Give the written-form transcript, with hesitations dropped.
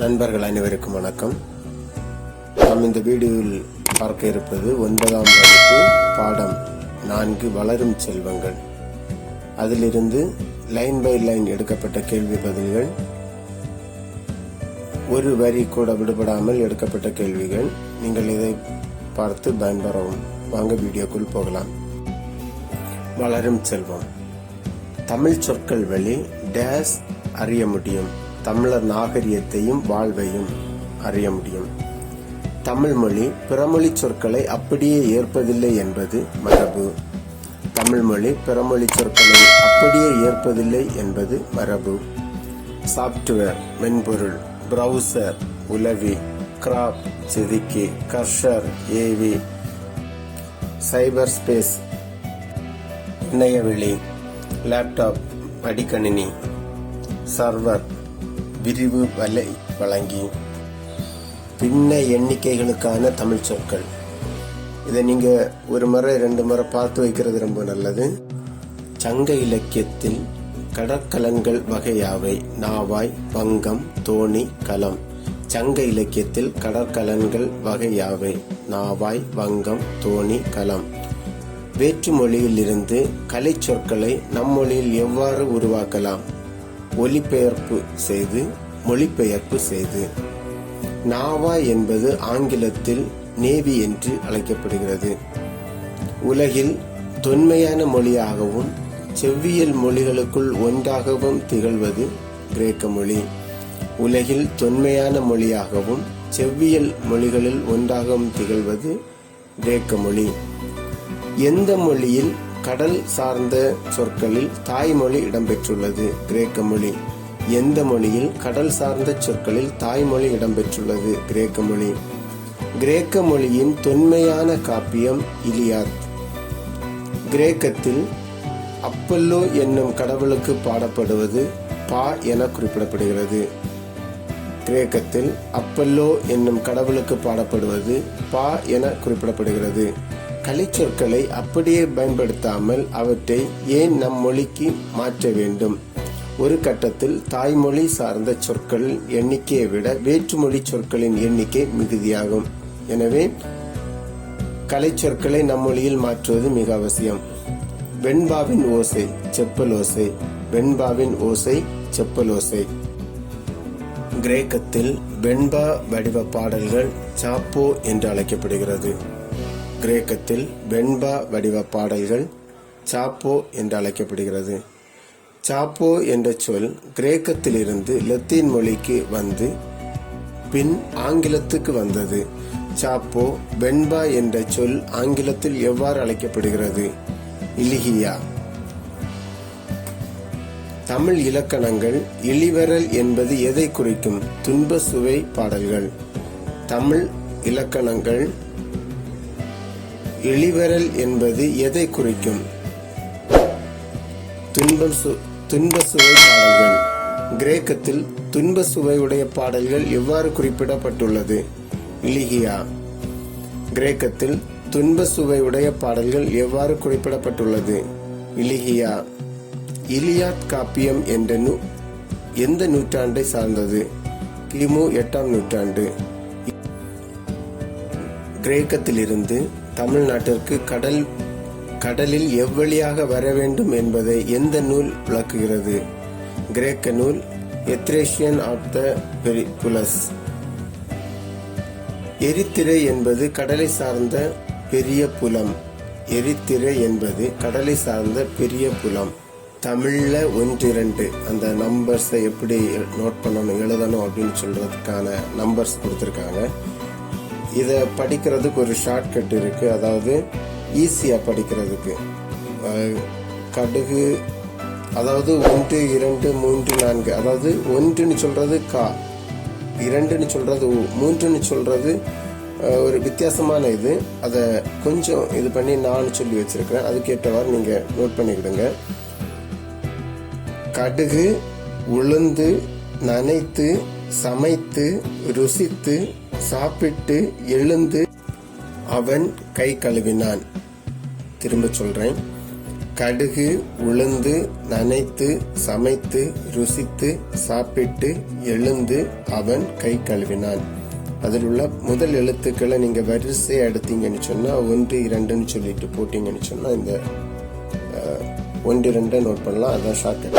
நண்பர்கள் அனைவருக்கும் வணக்கம். நாம் இந்த வீடியோவில் பார்க்க இருப்பது 9ஆம் வகுப்பு பாடம் 4 வளரும் செல்வங்கள். அதிலிருந்து லைன் பை லைன் எடுக்கப்பட்ட கேள்வி பதில்கள், ஒரு வரி கூட விடுபடாமல் எடுக்கப்பட்ட கேள்விகள். நீங்கள் இதை பார்த்து பயன்பெறவும். வாங்க வீடியோக்குள் போகலாம். வளரும் செல்வம். தமிழ் சொற்கள் வழி டேஸ் அறிய முடியும். தமிழர் நாகரிகத்தையும் வாழ்வையும் அறிய முடியும். தமிழ் மொழி பிறமொழி சொற்களை அப்படியே ஏற்பதில்லை என்பது மரபு. தமிழ் மொழி பிறமொழி சொற்களை அப்படியே ஏற்பதில்லை என்பது மரபு. சாப்ட்வேர் மென்பொருள், பிரவுசர் உலவி, கிராப் செதுக்கி, கர்ஷர் ஏவி, சைபர் ஸ்பேஸ் இணையவெளி, லேப்டாப் மடிக்கணினி, சர்வர் விரிவு வலை வழங்கி. பின்ன எண்ணிக்கைகளுக்கான தமிழ் சொற்கள். இதை நீங்க ஒரு முறை 2 முறை பார்த்து வைக்கிறது ரொம்ப நல்லது. சங்க இலக்கியத்தில் கடற்கலன்கள் வகையாவை நாவாய், வங்கம், தோணி, களம். சங்க இலக்கியத்தில் கடற்கலன்கள் வகையாவை நாவாய், வங்கம், தோணி, களம். வேற்று மொழியில் இருந்து கலை சொற்களை நம் மொழியில் எவ்வாறு உருவாக்கலாம்? ஒலிபெயர்ப்பு செய்து, மொழிபெயர்ப்பு செய்து. நாவா என்பது ஆங்கிலத்தில் நேவி என்று அழைக்கப்படுகிறது. உலகில் தொன்மையான மொழியாகவும் செவ்வியல் மொழிகளுக்குள் ஒன்றாகவும் திகழ்வது கிரேக்க மொழி. உலகில் தொன்மையான மொழியாகவும் செவ்வியல் மொழிகளில் ஒன்றாகவும் திகழ்வது கிரேக்க மொழி. எந்த மொழியில் கடல் சார்ந்த சொற்களில் தாய்மொழி இடம்பெற்றுள்ளது? கிரேக்க மொழி. எந்த மொழியில் கடல் சார்ந்த சொற்களில் தாய்மொழி இடம்பெற்றுள்ளது? கிரேக்க மொழி. கிரேக்க மொழியின் தொன்மையான காப்பியம் இலியாத். கிரேக்கத்தில் அப்பல்லோ என்னும் கடவுளுக்கு பாடப்படுவது பா என குறிப்பிடப்படுகிறது. கிரேக்கத்தில் அப்பல்லோ என்னும் கடவுளுக்கு பாடப்படுவது பா என குறிப்பிடப்படுகிறது. கலைச்சொற்களை அப்படியே பயன்படுத்தாமல் அவற்றை ஏன் நம் மொழிக்கு மாற்ற வேண்டும்? ஒரு கட்டத்தில் தாய்மொழி சார்ந்த சொற்களின் எண்ணிக்கையை விட வேற்றுமொழி சொற்களின் எண்ணிக்கை மிகுதியாகும். எனவே கலைச்சொற்களை நம் மொழியில் மாற்றுவது மிக அவசியம். வெண்பாவின் ஓசை செப்பல் ஓசை. வெண்பாவின் ஓசை செப்பல் ஓசை. கிரேக்கத்தில் வெண்பா வடிவ பாடல்கள் சாப்போ என்று அழைக்கப்படுகிறது. கிரேக்கத்தில் வெண்பா வடிவ பாடல்கள் சாப்போ என்று அழைக்கப்படுகிறது. சாப்போ என்ற சொல் கிரேக்கத்திலிருந்து லத்தீன் மொழிக்கு வந்து பின் ஆங்கிலத்துக்கு வந்தது. சாப்போ வெண்பா என்ற சொல் ஆங்கிலத்தில் எவ்வாறு அழைக்கப்படுகிறது? இலிகியா. தமிழ் இலக்கணங்கள். இளிவரல் என்பது எதை குறிக்கும்? துன்ப சுவை பாடல்கள். தமிழ் இலக்கணங்கள். இளிவரல் என்பது எதை குறிக்கும்? துன்ப சுவை பாடல்கள். கிரேக்கத்தில் துன்ப சுவையுடைய பாடல்கள் எவ்வாறு குறிப்பிடப்பட்டுள்ளது? இலிகியா. கிரேக்கத்தில் துன்ப சுவையுடைய பாடல்கள் எவ்வாறு குறிப்பிடப்பட்டுள்ளது? இலிகியா. இலியாத் காப்பியம் எந்த நூற்றாண்டை சார்ந்தது? கிமு 8ஆம் நூற்றாண்டு. கிரேக்கத்திலிருந்து தமிழ்நாட்டிற்கு கடலில் எவ்வழியாக வர வேண்டும் என்பதை எந்த நூல் விளக்குகிறது? கிரேக்க நூல் எத்ரேஷியன் ஆஃப் த பெரிபுலஸ். எரித்திரை என்பது கடலை சார்ந்த பெரிய புலம். எரித்திரை என்பது கடலை சார்ந்த பெரிய புலம். தமிழ்ல 1, 2 அந்த நம்பர்ஸை எப்படி நோட் பண்ணணும், எழுதணும் அப்படின்னு சொல்றதுக்கான நம்பர்ஸ் கொடுத்துருக்காங்க. இதை படிக்கிறதுக்கு ஒரு ஷார்ட்கட் இருக்கு. அதாவது ஈஸியா படிக்கிறதுக்கு கடுகு, அதாவது 1, 2, 3, 4. அதாவது 1ன்னு சொல்றது கா, 2ன்னு சொல்றது ஊ, 3ன்னு சொல்றது ஒரு வித்தியாசமான இது. அதை கொஞ்சம் இது பண்ணி நான் சொல்லி வச்சிருக்கிறேன். அதுக்கேற்றவாறு நீங்க நோட் பண்ணிக்கிடுங்க. கடுகு உளுந்து நனைத்து சமைத்து ருசித்து சாப்பிட்டு எழுந்து அவன் கை கழுவினான். திரும்ப சொல்றேன். கடுகு உளுந்து நனைத்து சமைத்து ருசித்து சாப்பிட்டு எழுந்து அவன் கை கழுவினான். அதில் உள்ள முதல் எழுத்துக்களை நீங்க வரிசையை எடுத்தீங்கன்னு சொன்னா 1 2ன்னு சொல்லிட்டு போட்டீங்கன்னு சொன்னா இந்த 1 2 நோட் பண்ணலாம். அதான் ஷார்ட்கட்.